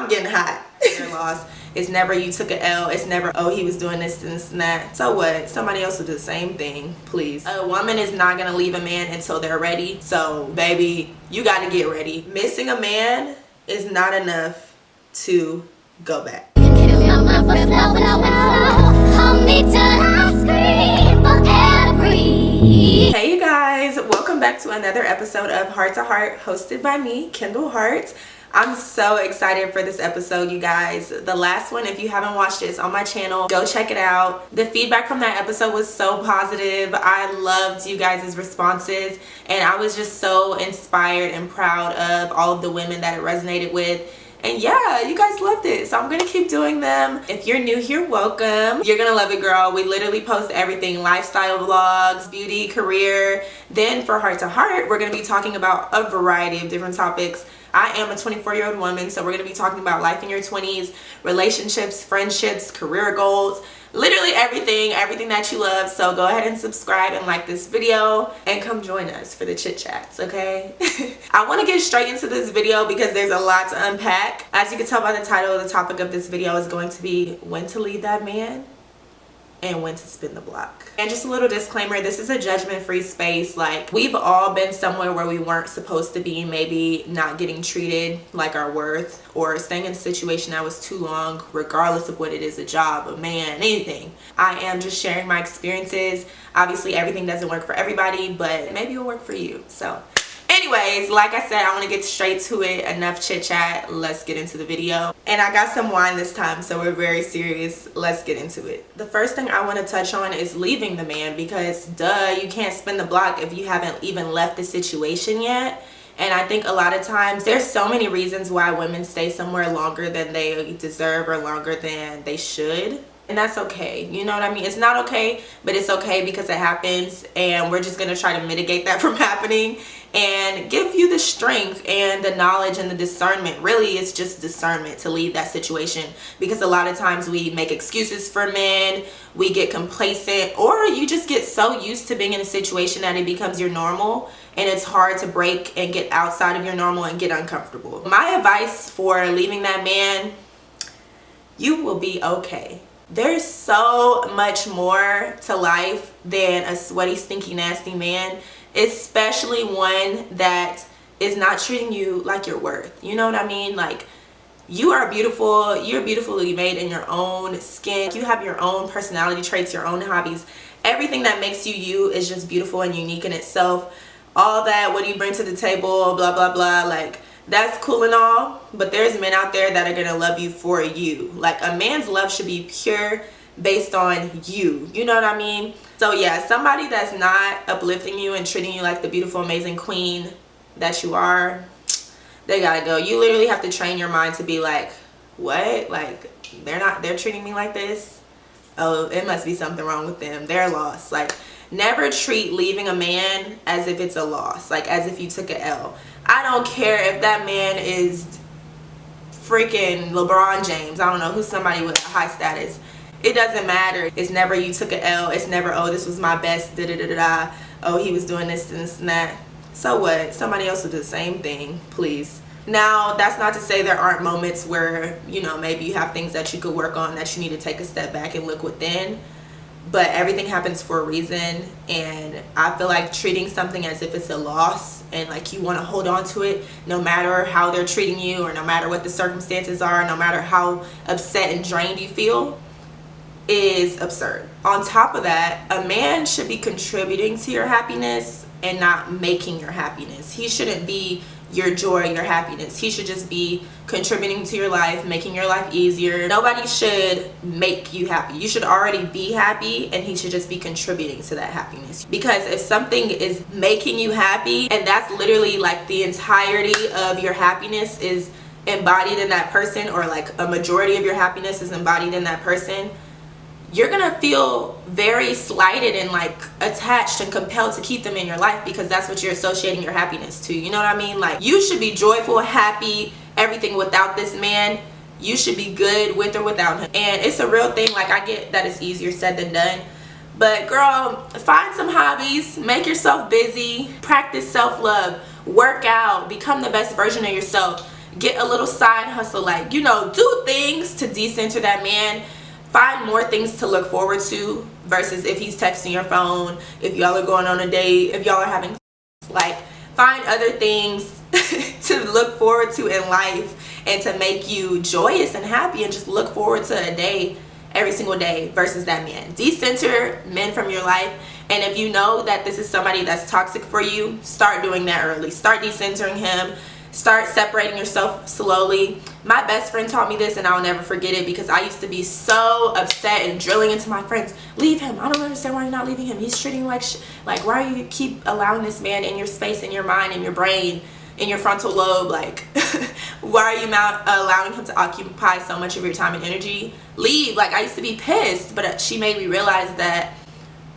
I'm getting hot. Your loss. It's never you took an L. It's never, oh, he was doing this and this and that. So what? Somebody else will do the same thing, please. A woman is not gonna leave a man until they're ready. So baby, you gotta get ready. Missing a man is not enough to go back. Hey you guys, welcome back to another episode of Heart to Heart, hosted by me, Kendall Hart. I'm so excited for this episode, you guys. The last one, if you haven't watched it, it's on my channel. Go check it out. The feedback from that episode was so positive. I loved you guys' responses, and I was just so inspired and proud of all of the women that it resonated with. And yeah, you guys loved it, so I'm gonna keep doing them. If you're new here, welcome. You're gonna love it, girl. We literally post everything: lifestyle vlogs, beauty, career. Then for Heart to Heart, we're gonna be talking about a variety of different topics. I am a 24-year-old woman, so we're gonna be talking about life in your 20s, relationships, friendships, career goals, literally everything that you love. So go ahead and subscribe and like this video and come join us for the chit chats, okay? I want to get straight into this video because there's a lot to unpack. As you can tell by the title, the topic of this video is going to be when to leave that man and when to spin the block. And just a little disclaimer, this is a judgment-free space. Like, we've all been somewhere where we weren't supposed to be, maybe not getting treated like our worth, or staying in a situation that was too long, regardless of what it is, a job, a man, anything. I am just sharing my experiences. Obviously everything doesn't work for everybody, but maybe it'll work for you. So anyways, like I said, I want to get straight to it. Enough chit chat, let's get into the video. And I got some wine this time, so we're very serious. Let's get into it. The first thing I want to touch on is leaving the man, because duh, you can't spin the block if you haven't even left the situation yet. And I think a lot of times there's so many reasons why women stay somewhere longer than they deserve or longer than they should. And that's okay, you know what I mean? It's not okay, but it's okay because it happens, and we're just gonna try to mitigate that from happening and give you the strength and the knowledge and the discernment. Really, it's just discernment to leave that situation, because a lot of times we make excuses for men, we get complacent, or you just get so used to being in a situation that it becomes your normal, and it's hard to break and get outside of your normal and get uncomfortable. My advice for leaving that man: you will be okay. There's so much more to life than a sweaty, stinky, nasty man, especially one that is not treating you like your worth. You know what I mean? Like, you are beautiful. You're beautifully made in your own skin. You have your own personality traits, your own hobbies. Everything that makes you you is just beautiful and unique in itself. All that, what do you bring to the table, blah, blah, blah, like, that's cool and all, but there's men out there that are gonna love you for you. Like, a man's love should be pure based on you. You know what I mean? So yeah, somebody that's not uplifting you and treating you like the beautiful, amazing queen that you are, they gotta go. You literally have to train your mind to be like, what? Like, they're treating me like this? Oh, it must be something wrong with them. They're lost. Like, never treat leaving a man as if it's a loss, like as if you took an L. I don't care if that man is freaking LeBron James. I don't know, who's somebody with a high status. It doesn't matter. It's never you took an L. It's never, oh, this was my best, da da da da da. Oh, he was doing this and this and that. So what? Somebody else will do the same thing, please. Now, that's not to say there aren't moments where, you know, maybe you have things that you could work on, that you need to take a step back and look within. But everything happens for a reason, and I feel like treating something as if it's a loss and like you want to hold on to it no matter how they're treating you, or no matter what the circumstances are, no matter how upset and drained you feel, is absurd. On top of that, a man should be contributing to your happiness and not making your happiness. He shouldn't be your joy, your happiness. He should just be contributing to your life, making your life easier. Nobody should make you happy. You should already be happy, and he should just be contributing to that happiness. Because if something is making you happy, and that's literally like the entirety of your happiness is embodied in that person, or like a majority of your happiness is embodied in that person, you're gonna feel very slighted and like attached and compelled to keep them in your life, because that's what you're associating your happiness to. You know what I mean? Like, you should be joyful, happy, everything without this man. You should be good with or without him. And it's a real thing. Like, I get that it's easier said than done, but girl, find some hobbies, make yourself busy, practice self-love, work out, become the best version of yourself. get a little side hustle, like, you know, do things to decenter that man. Find more things to look forward to versus if he's texting your phone, if y'all are going on a date, if y'all are having, like, find other things to look forward to in life and to make you joyous and happy, and just look forward to a day every single day versus that man. Decenter men from your life, and if you know that this is somebody that's toxic for you, start doing that early. Start decentering him. Start separating yourself slowly. My best friend taught me this, and I'll never forget it, because I used to be so upset and drilling into my friends, leave him, I don't understand why you're not leaving him, he's treating you like like, why are you keep allowing this man in your space, in your mind, in your brain, in your frontal lobe, like why are you allowing him to occupy so much of your time and energy? Leave. Like, I used to be pissed, but she made me realize that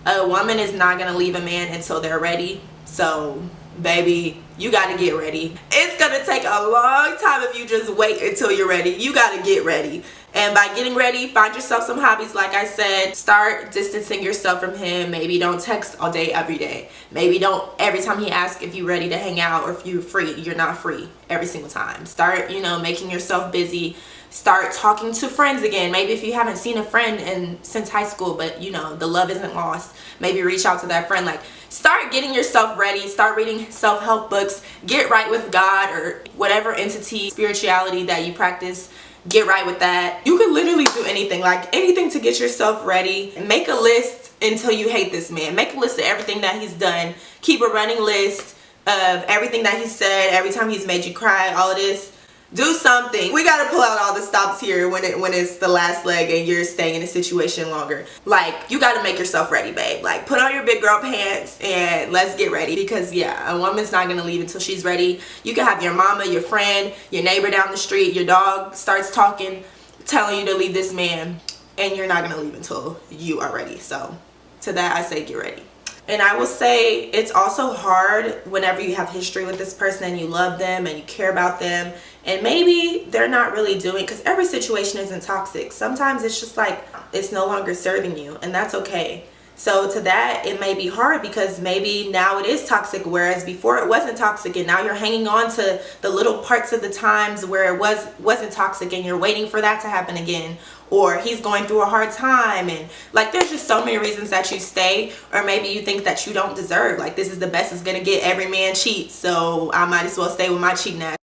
a woman is not gonna leave a man until they're ready. So baby, you got to get ready. It's gonna take a long time if you just wait until you're ready. You got to get ready, and by getting ready, find yourself some hobbies. Like I said, start distancing yourself from him. Maybe don't text all day every day. Maybe don't, every time he asks if you're ready to hang out or if you're free, you're not free every single time. Start, you know, making yourself busy. Start talking to friends again. Maybe if you haven't seen a friend since high school, but you know the love isn't lost, maybe reach out to that friend. Like, start getting yourself ready. Start reading self-help books. Get right with God or whatever entity, spirituality that you practice. Get right with that. You can literally do anything, like anything to get yourself ready. Make a list until you hate this man. Make a list of everything that he's done. Keep a running list of everything that he said, every time he's made you cry, all of this. Do something. We gotta pull out all the stops here when it's the last leg and you're staying in a situation longer. Like, you gotta make yourself ready, babe. Like, put on your big girl pants and let's get ready, because yeah, a woman's not gonna leave until she's ready. You can have your mama, your friend, your neighbor down the street, your dog starts talking, telling you to leave this man, and you're not gonna leave until you are ready. So to that, I say get ready. And I will say it's also hard whenever you have history with this person and you love them and you care about them, and maybe they're not really doing, because every situation isn't toxic. Sometimes it's just like it's no longer serving you, and that's okay. So to that, it may be hard because maybe now it is toxic, whereas before it wasn't toxic, and now you're hanging on to the little parts of the times where it wasn't toxic, and you're waiting for that to happen again. Or he's going through a hard time, and like there's just so many reasons that you stay. Or maybe you think that you don't deserve, like this is the best it's gonna get, every man cheats, so I might as well stay with my cheating ass.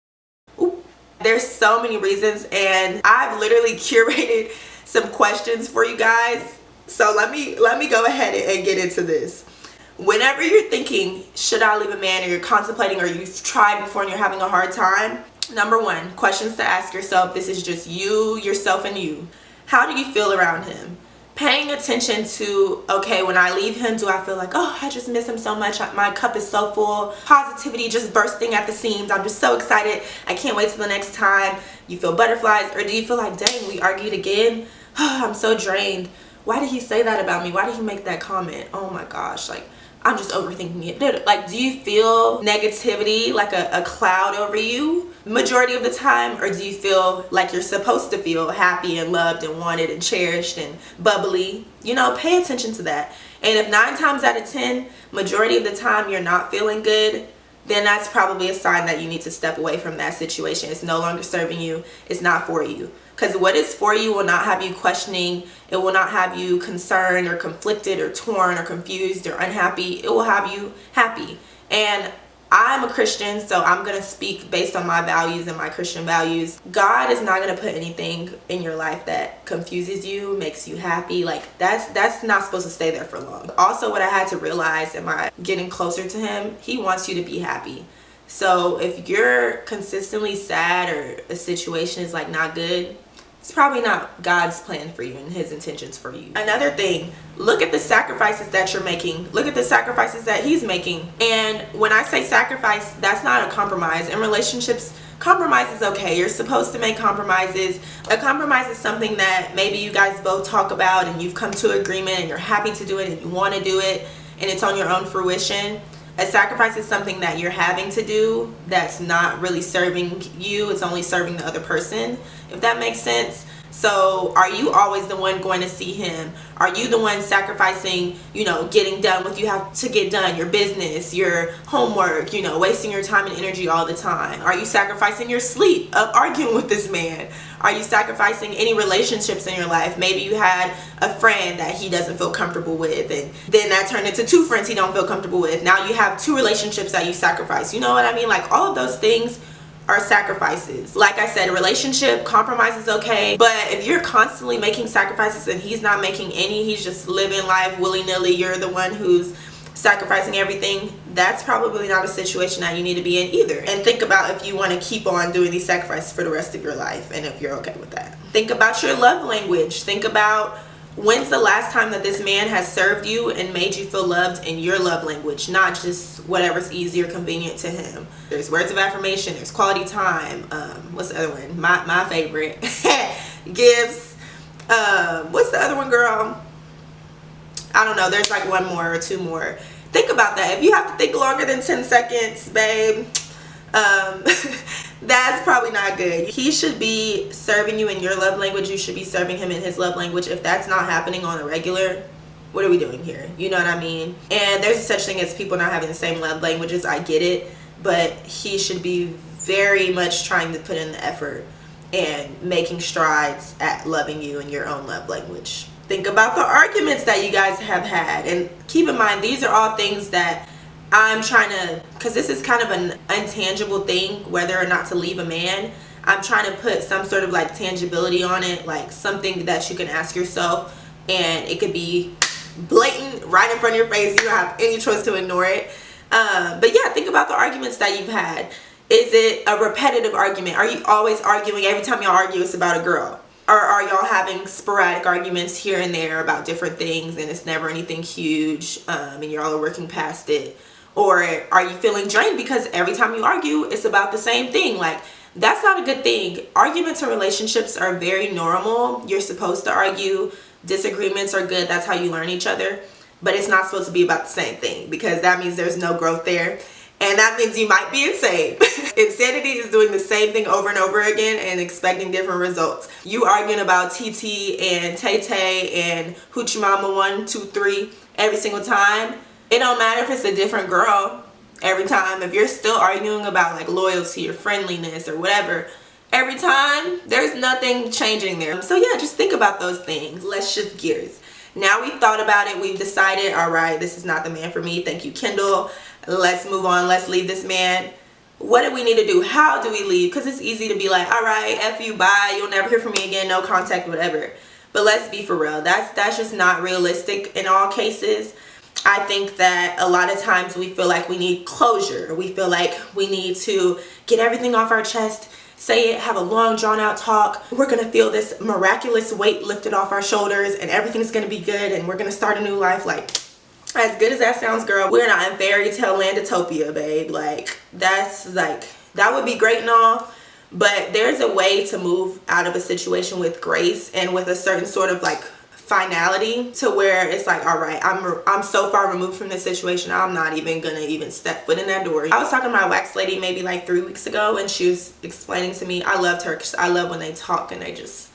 Ooh. There's so many reasons, and I've literally curated some questions for you guys. So let me go ahead and get into this. Whenever you're thinking, should I leave a man, or you're contemplating, or you've tried before and you're having a hard time, number one, questions to ask yourself. This is just you, yourself, and you. How do you feel around him? Paying attention to, okay, when I leave him, do I feel like, oh, I just miss him so much, my cup is so full, positivity just bursting at the seams, I'm just so excited, I can't wait till the next time. You feel butterflies? Or do you feel like, dang, we argued again, oh, I'm so drained, why did he say that about me, why did he make that comment, oh my gosh, like I'm just overthinking it. Like, do you feel negativity like a cloud over you majority of the time? Or do you feel like you're supposed to feel happy and loved and wanted and cherished and bubbly? You know, pay attention to that. And if 9 times out of 10, majority of the time you're not feeling good, then that's probably a sign that you need to step away from that situation. It's no longer serving you. It's not for you. Because what is for you will not have you questioning. It will not have you concerned or conflicted or torn or confused or unhappy. It will have you happy. And I'm a Christian, so I'm going to speak based on my values and my Christian values. God is not going to put anything in your life that confuses you, makes you happy. Like, that's not supposed to stay there for long. Also, what I had to realize in my getting closer to him, he wants you to be happy. So if you're consistently sad, or a situation is like not good, it's probably not God's plan for you and his intentions for you. Another thing, look at the sacrifices that you're making. Look at the sacrifices that he's making. And when I say sacrifice, that's not a compromise. In relationships, compromise is okay. You're supposed to make compromises. A compromise is something that maybe you guys both talk about and you've come to agreement and you're happy to do it and you want to do it and it's on your own fruition. A sacrifice is something that you're having to do that's not really serving you. It's only serving the other person, if that makes sense. So are you always the one going to see him? Are you the one sacrificing, you know, getting done what you have to get done, your business, your homework, you know, wasting your time and energy all the time? Are you sacrificing your sleep of arguing with this man? Are you sacrificing any relationships in your life? Maybe you had a friend that he doesn't feel comfortable with, and then that turned into 2 friends he don't feel comfortable with. Now you have 2 relationships that you sacrifice. You know what I mean? Like, all of those things are sacrifices. Like I said, a relationship, compromise is okay, but if you're constantly making sacrifices and he's not making any, he's just living life willy-nilly, you're the one who's sacrificing everything, that's probably not a situation that you need to be in either. And think about if you want to keep on doing these sacrifices for the rest of your life, and if you're okay with that. Think about your love language. Think about, when's the last time that this man has served you and made you feel loved in your love language, not just whatever's easy or convenient to him. There's words of affirmation, there's quality time, what's the other one? My favorite. Gifts. What's the other one, girl? I don't know, there's like 1 more or 2 more. Think about that. If you have to think longer than 10 seconds, babe, that's probably not good. He should be serving you in your love language. You should be serving him in his love language. If that's not happening on a regular, what are we doing here? You know what I mean? And there's such thing as people not having the same love languages. I get it, but he should be very much trying to put in the effort and making strides at loving you in your own love language. Think about the arguments that you guys have had, and keep in mind, these are all things that I'm trying to, because this is kind of an intangible thing, whether or not to leave a man. I'm trying to put some sort of like tangibility on it, like something that you can ask yourself, and it could be blatant right in front of your face. You don't have any choice to ignore it. But yeah, think about the arguments that you've had. Is it a repetitive argument? Are you always arguing? Every time y'all argue, it's about a girl? Or are y'all having sporadic arguments here and there about different things, and it's never anything huge, and y'all are working past it? Or are you feeling drained because every time you argue, it's about the same thing? Like, that's not a good thing. Arguments in relationships are very normal. You're supposed to argue. Disagreements are good. That's how you learn each other. But it's not supposed to be about the same thing, because that means there's no growth there. And that means you might be insane. Insanity is doing the same thing over and over again and expecting different results. You arguing about TT and Tay Tay and Hoochie Mama 1, 2, 3 every single time. It don't matter if it's a different girl every time. If you're still arguing about like loyalty or friendliness or whatever, every time, there's nothing changing there. So yeah, just think about those things. Let's shift gears. Now we've thought about it. We've decided, all right, this is not the man for me. Thank you, Kendall. Let's move on. Let's leave this man. What do we need to do? How do we leave? Because it's easy to be like, all right, F you, bye. You'll never hear from me again. No contact, whatever. But let's be for real. That's just not realistic in all cases. I think that a lot of times we feel like we need closure. We feel like we need to get everything off our chest, say it, have a long drawn out talk. We're going to feel this miraculous weight lifted off our shoulders and everything's going to be good and we're going to start a new life. Like, as good as that sounds, girl, we're not in fairy tale landitopia, babe. Like, that's like, that would be great and all, but there's a way to move out of a situation with grace and with a certain sort of like finality, to where it's like, all right, I'm so far removed from this situation, I'm not even gonna step foot in that door. I was talking to my wax lady maybe like 3 weeks ago, and she was explaining to me, I loved her because I love when they talk and they just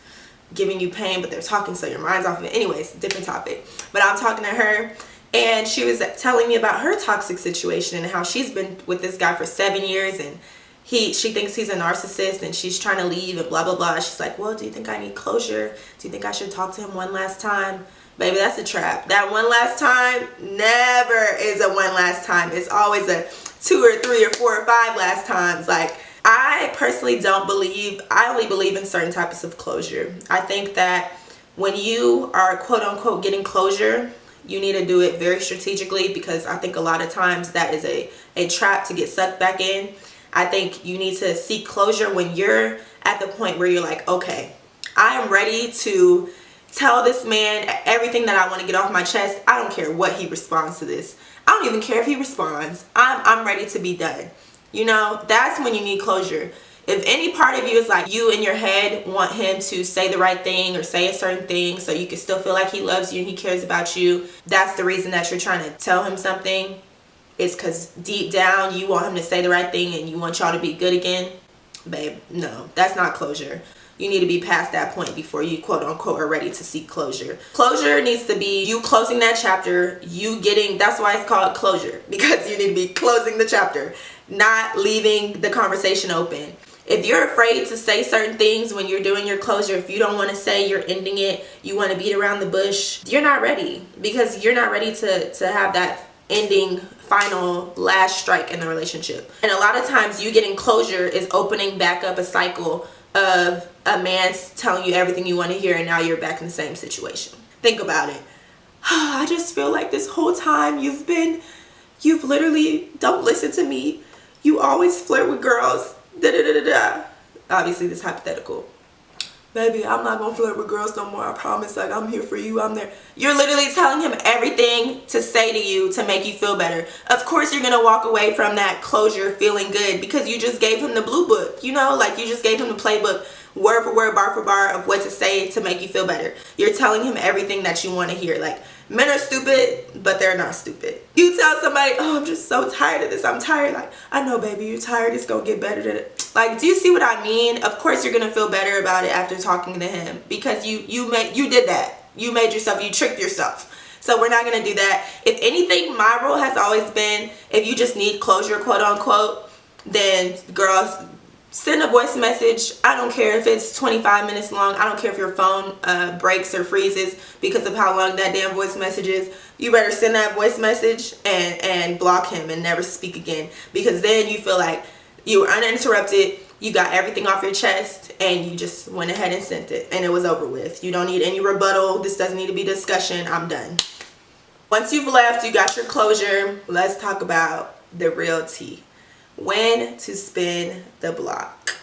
giving you pain, but they're talking so your mind's off of it. Anyways, different topic. But I'm talking to her, and she was telling me about her toxic situation and how she's been with this guy for 7 years, and she thinks he's a narcissist and she's trying to leave and blah blah blah. She's like, well, do you think I need closure? Do you think I should talk to him one last time? Baby, that's a trap. That one last time never is a one last time. It's always a 2 or 3 or 4 or 5 last times. Like, I personally don't believe, I only believe in certain types of closure. I think that when you are quote unquote getting closure, you need to do it very strategically, because I think a lot of times that is a trap to get sucked back in. I think you need to seek closure when you're at the point where you're like, okay, I am ready to tell this man everything that I want to get off my chest. I don't care what he responds to this. I don't even care if he responds. I'm ready to be done. You know, that's when you need closure. If any part of you is like, you in your head want him to say the right thing or say a certain thing so you can still feel like he loves you and he cares about you, that's the reason that you're trying to tell him something. It's because deep down you want him to say the right thing and you want y'all to be good again. Babe, no, that's not closure. you need to be past that point before you quote unquote are ready to seek closure. Closure needs to be you closing that chapter, you getting, that's why it's called closure, because you need to be closing the chapter, not leaving the conversation open. If you're afraid to say certain things when you're doing your closure, if you don't want to say you're ending it, you want to beat around the bush, you're not ready, because you're not ready to have that ending, final, last strike in the relationship. And a lot of times you getting closure is opening back up a cycle of a man telling you everything you want to hear, and now you're back in the same situation. Think about it. I just feel like this whole time you've literally don't listen to me. You always flirt with girls. Da, da, da, da, da. Obviously this is hypothetical. Baby, I'm not gonna flirt with girls no more, I promise. Like, I'm here for you, I'm there. You're literally telling him everything to say to you to make you feel better. Of course you're gonna walk away from that closure feeling good, because you just gave him the blue book, you know, like you just gave him the playbook, word for word, bar for bar, of what to say to make you feel better. You're telling him everything that you want to hear. Like, men are stupid, but they're not stupid. You tell somebody, oh, I'm just so tired of this, I'm tired. Like, I know, baby, you're tired, it's gonna get better. Like, do you see what I mean? Of course you're gonna feel better about it after talking to him, because you did that. You made yourself, you tricked yourself. So we're not gonna do that. If anything, my rule has always been, if you just need closure, quote unquote, then girls, send a voice message. I don't care if it's 25 minutes long. I don't care if your phone breaks or freezes because of how long that damn voice message is. You better send that voice message and block him and never speak again, because then you feel like you were uninterrupted, you got everything off your chest, and you just went ahead and sent it, and it was over with. You don't need any rebuttal. This doesn't need to be discussion. I'm done. Once you've left, you got your closure, let's talk about the real tea. When to spin the block.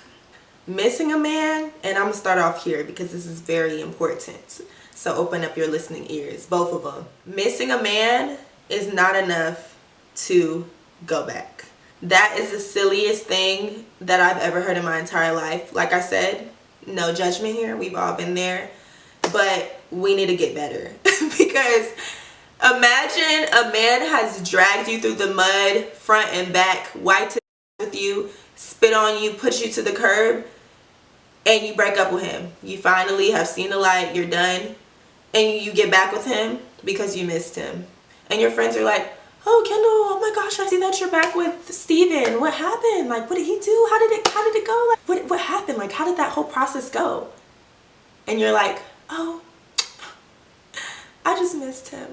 Missing a man, and I'm gonna start off here because this is very important, so open up your listening ears, both of them. Missing a man is not enough to go back. That is the silliest thing that I've ever heard in my entire life. Like I said, no judgment here, we've all been there, but we need to get better. Because imagine a man has dragged you through the mud, front and back, wiped with you, spit on you, put you to the curb, and you break up with him. You finally have seen the light, you're done, and you get back with him because you missed him. And your friends are like, oh, Kendall, oh my gosh, I see that you're back with Steven. What happened? Like, what did he do? How did it go? Like, what happened? Like, how did that whole process go? And you're like, oh, I just missed him.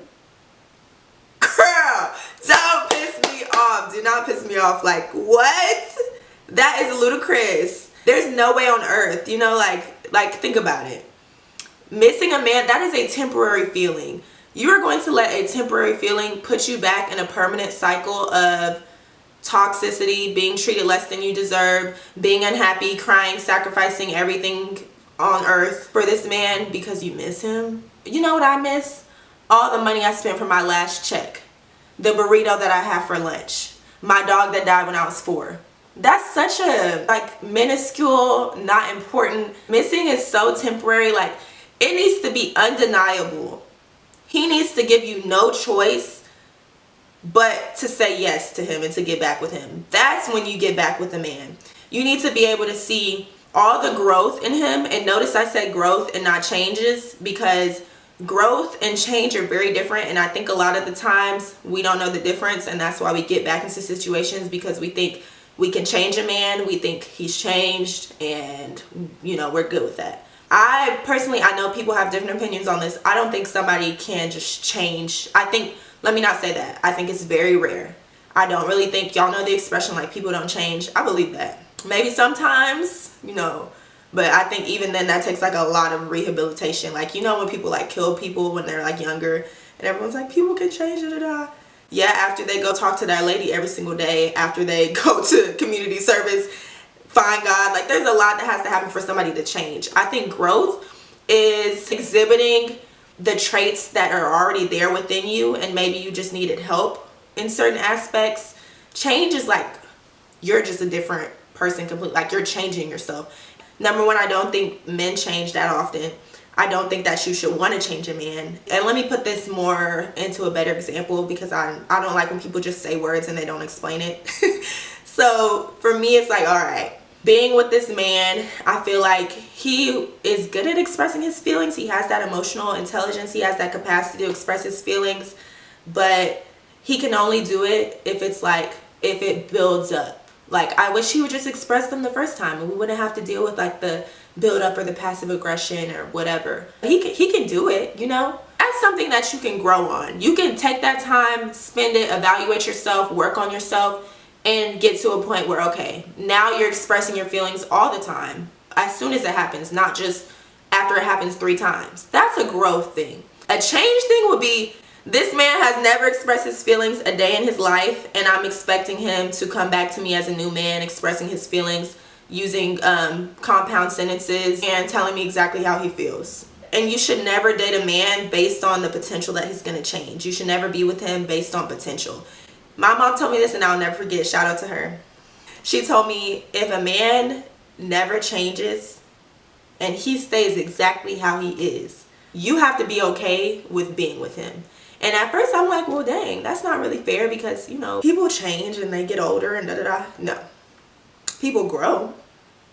Girl, don't piss me off. Do not piss me off. Like, what? That is ludicrous. There's no way on earth, you know, like think about it. Missing a man, that is a temporary feeling. You are going to let a temporary feeling put you back in a permanent cycle of toxicity, being treated less than you deserve, being unhappy, crying, sacrificing everything on earth for this man because you miss him. You know what I miss? All the money I spent for my last check, the burrito that I had for lunch, my dog that died when I was 4. That's such a like minuscule, not important. Missing is so temporary. Like, it needs to be undeniable. He needs to give you no choice but to say yes to him and to get back with him. That's when you get back with a man. You need to be able to see all the growth in him. And notice I said growth and not changes, because growth and change are very different, and I think a lot of the times we don't know the difference, and that's why we get back into situations, because we think we can change a man, we think he's changed, and you know, we're good with that. I personally, I know people have different opinions on this. I don't think somebody can just change. I think, let me not say that, I think it's very rare. I don't really think, y'all know the expression like people don't change. I believe that. Maybe sometimes, you know, but I think even then that takes like a lot of rehabilitation. Like, you know, when people like kill people when they're like younger and everyone's like, people can change, da, da, da. Yeah, after they go talk to that lady every single day, after they go to community service, find God, like there's a lot that has to happen for somebody to change. I think growth is exhibiting the traits that are already there within you, and maybe you just needed help in certain aspects. Change is like you're just a different person completely, like you're changing yourself. Number one, I don't think men change that often. I don't think that you should want to change a man. And let me put this more into a better example, because I don't like when people just say words and they don't explain it. So for me, it's like, all right, being with this man, I feel like he is good at expressing his feelings. He has that emotional intelligence. He has that capacity to express his feelings, but he can only do it if it's like, if it builds up. Like, I wish he would just express them the first time and we wouldn't have to deal with like the build up or the passive aggression or whatever. He can do it, you know? That's something that you can grow on. You can take that time, spend it, evaluate yourself, work on yourself, and get to a point where, okay, now you're expressing your feelings all the time, as soon as it happens, not just after it happens 3 times. That's a growth thing. A change thing would be, this man has never expressed his feelings a day in his life, and I'm expecting him to come back to me as a new man, expressing his feelings, using compound sentences, and telling me exactly how he feels. And you should never date a man based on the potential that he's going to change. You should never be with him based on potential. My mom told me this and I'll never forget. Shout out to her. She told me, if a man never changes and he stays exactly how he is, you have to be okay with being with him. And at first I'm like, well, dang, that's not really fair, because, you know, people change and they get older and da-da-da. No. People grow.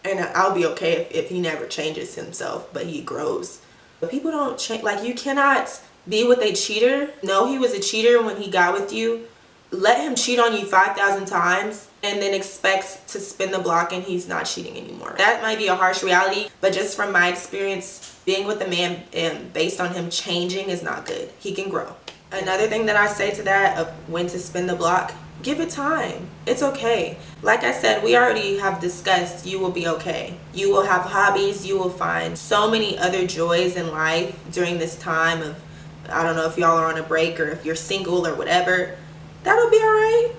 And I'll be okay if he never changes himself, but he grows. But people don't change. Like, you cannot be with a cheater. No, he was a cheater when he got with you. Let him cheat on you 5,000 times and then expect to spin the block and he's not cheating anymore. That might be a harsh reality, but just from my experience, being with a man and based on him changing is not good. He can grow. Another thing that I say to that of when to spin the block, give it time. It's okay. Like I said, we already have discussed, you will be okay. You will have hobbies. You will find so many other joys in life during this time of, I don't know if y'all are on a break or if you're single or whatever. That'll be all right.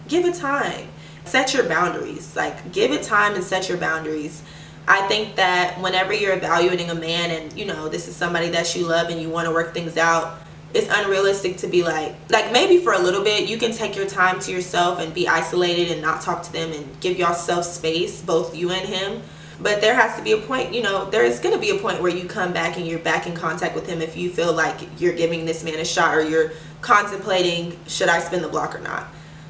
Give it time. Set your boundaries. Like, give it time and set your boundaries. I think that whenever you're evaluating a man and, you know, this is somebody that you love and you want to work things out, it's unrealistic to be like maybe for a little bit you can take your time to yourself and be isolated and not talk to them and give yourself space, both you and him. But there has to be a point, you know, there is going to be a point where you come back and you're back in contact with him if you feel like you're giving this man a shot or you're contemplating, should I spin the block or not?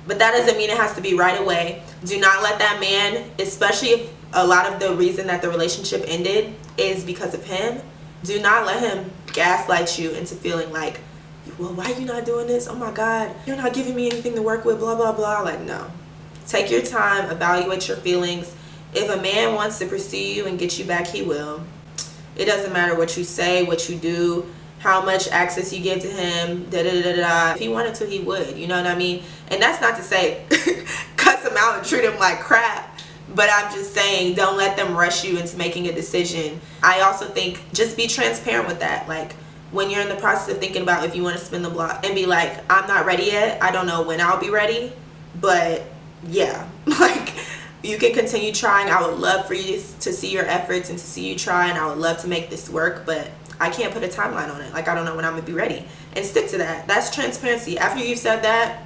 But that doesn't mean it has to be right away. Do not let that man, especially if a lot of the reason that the relationship ended is because of him, do not let him gaslight you into feeling like, well, why are you not doing this? Oh my God, you're not giving me anything to work with, blah, blah, blah. Like, no. Take your time, evaluate your feelings. If a man wants to pursue you and get you back, he will. It doesn't matter what you say, what you do, how much access you give to him, da-da-da-da-da. If he wanted to, he would, you know what I mean? And that's not to say cuss him out and treat him like crap, but I'm just saying don't let them rush you into making a decision. I also think just be transparent with that. Like, when you're in the process of thinking about if you want to spin the block, and be like, I'm not ready yet. I don't know when I'll be ready, but yeah, like, you can continue trying. I would love for you to see your efforts and to see you try, and I would love to make this work, but I can't put a timeline on it. Like, I don't know when I'm gonna be ready. And stick to that. That's transparency. After you've said that,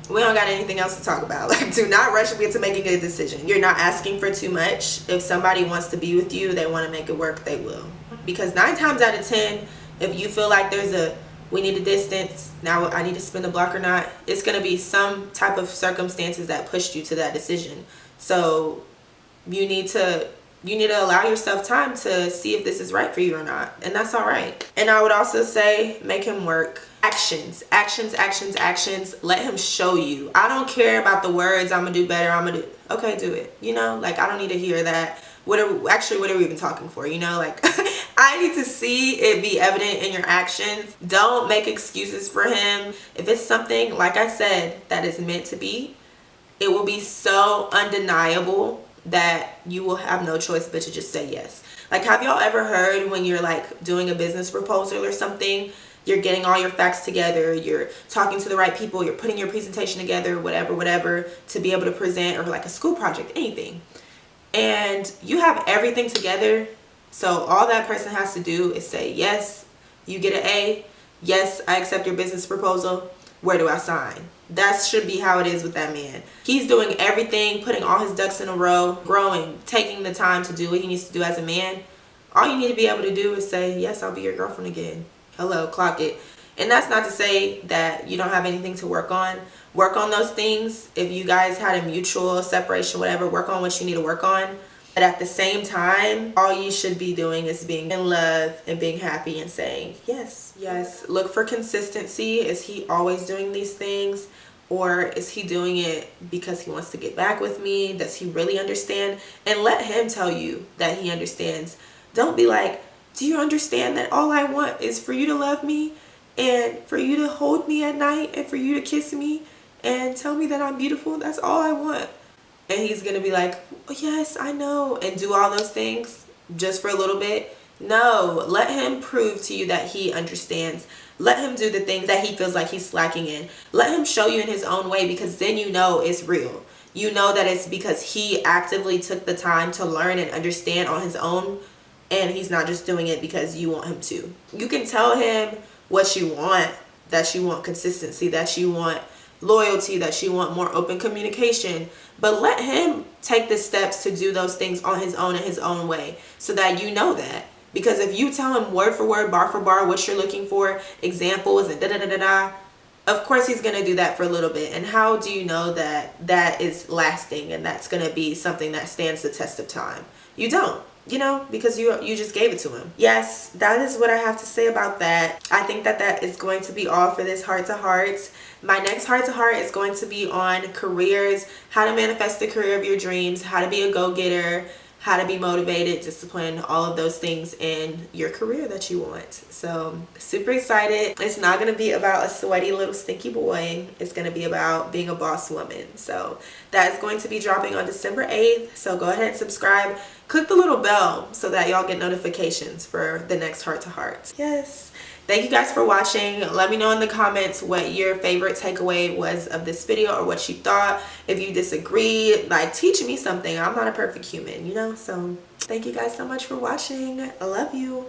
we don't got anything else to talk about. Like, do not rush me into making a decision. You're not asking for too much. If somebody wants to be with you, they want to make it work, they will. Because 9 times out of 10, if you feel like we need a distance, now I need to spin the block or not, it's going to be some type of circumstances that pushed you to that decision. So you need to allow yourself time to see if this is right for you or not. And that's all right. And I would also say, make him work. Actions, actions, actions, actions. Let him show you. I don't care about the words, I'm going to do better, okay, do it. You know, like, I don't need to hear that. What are we even talking for? You know, like, I need to see it be evident in your actions. Don't make excuses for him. If it's something, like I said, that is meant to be, it will be so undeniable that you will have no choice but to just say yes. Like, have y'all ever heard when you're like doing a business proposal or something, you're getting all your facts together, you're talking to the right people, you're putting your presentation together, whatever, to be able to present, or like a school project, anything. And you have everything together, so all that person has to do is say, yes, you get an A, yes, I accept your business proposal, where do I sign? That should be how it is with that man. He's doing everything, putting all his ducks in a row, growing, taking the time to do what he needs to do as a man. All you need to be able to do is say, yes, I'll be your girlfriend again. Hello, clock it. And that's not to say that you don't have anything to work on. Work on those things. If you guys had a mutual separation, whatever, work on what you need to work on. But at the same time, all you should be doing is being in love and being happy and saying yes. Yes. Look for consistency. Is he always doing these things? Or is he doing it because he wants to get back with me? Does he really understand? And let him tell you that he understands. Don't be like, do you understand that all I want is for you to love me and for you to hold me at night and for you to kiss me and tell me that I'm beautiful? That's all I want. And he's going to be like, oh, yes, I know, and do all those things just for a little bit. No, let him prove to you that he understands. Let him do the things that he feels like he's slacking in. Let him show you in his own way, because then you know it's real. You know that it's because he actively took the time to learn and understand on his own, and he's not just doing it because you want him to. You can tell him what you want, that you want consistency, that you want loyalty, that you want more open communication, but let him take the steps to do those things on his own in his own way, so that you know that. Because if you tell him word for word, bar for bar, what you're looking for, examples and da da da da da, of course he's going to do that for a little bit. And how do you know that that is lasting and that's going to be something that stands the test of time? You don't. You know, because you just gave it to him. Yes, that is what I have to say about that. I think that that is going to be all for this heart to heart. My next heart to heart is going to be on careers, how to manifest the career of your dreams, how to be a go-getter, how to be motivated, disciplined, all of those things in your career that you want. So super excited. It's not going to be about a sweaty little stinky boy. It's going to be about being a boss woman. So that is going to be dropping on December 8th. So go ahead and subscribe. Click the little bell so that y'all get notifications for the next heart to heart. Yes. Thank you guys for watching. Let me know in the comments what your favorite takeaway was of this video, or what you thought. If you disagreed, like, teach me something. I'm not a perfect human, you know? So thank you guys so much for watching. I love you.